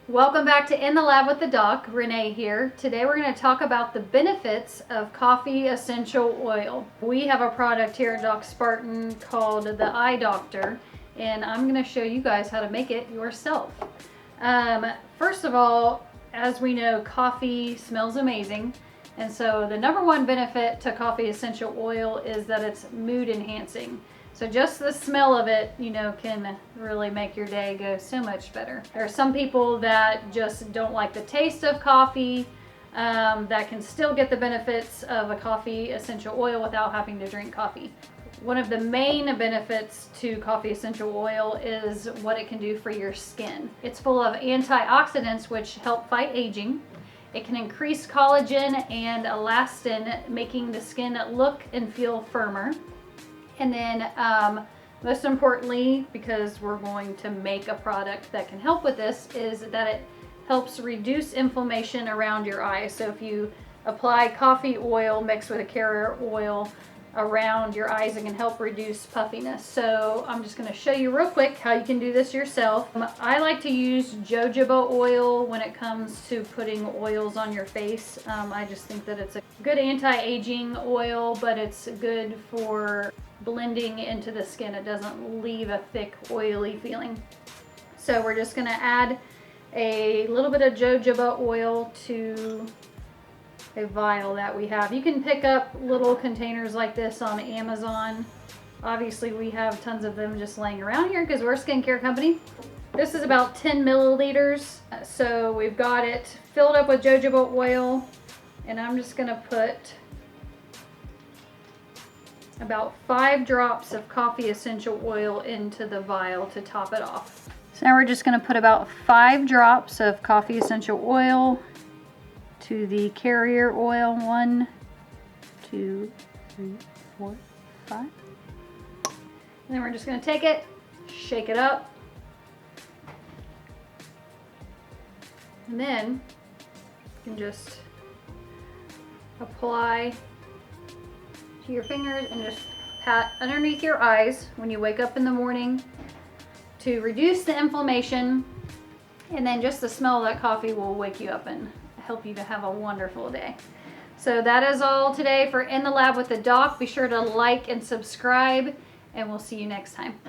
Welcome back to In the Lab with the Doc. Renee here. Today we're going to talk about the benefits of coffee essential oil. We have a product here at Doc Spartan called the Eye Doctor, and I'm going to show you guys how to make it yourself. First of all, as we know, coffee smells amazing. And so the number one benefit to coffee essential oil is that it's mood enhancing. So just the smell of it, can really make your day go so much better. There are some people that just don't like the taste of coffee, that can still get the benefits of a coffee essential oil without having to drink coffee. One of the main benefits to coffee essential oil is what it can do for your skin. It's full of antioxidants which help fight aging. It can increase collagen and elastin, making the skin look and feel firmer. And then most importantly, because we're going to make a product that can help with this, is that it helps reduce inflammation around your eyes. So if you apply coffee oil mixed with a carrier oil around your eyes, it can help reduce puffiness. So I'm just going to show you real quick how you can do this yourself. I like to use jojoba oil when it comes to putting oils on your face. I just think that it's a good anti-aging oil, but it's good for blending into the skin. It doesn't leave a thick oily feeling. So we're just going to add a little bit of jojoba oil to a vial that we have. You can pick up little containers like this on Amazon. Obviously we have tons of them just laying around here because we're a skincare company. This is about 10 milliliters. So we've got it filled up with jojoba oil, and I'm just going to put about 5 drops of coffee essential oil into the vial to top it off. So now we're just going to put about 5 drops of coffee essential oil to the carrier oil. 1, 2, 3, 4, 5. And then we're just going to take it, shake it up, and then you can just apply to your fingers and just pat underneath your eyes when you wake up in the morning to reduce the inflammation, and then just the smell of that coffee will wake you up and help you to have a wonderful day. So that is all today for In the Lab with the Doc. Be sure to like and subscribe, and we'll see you next time.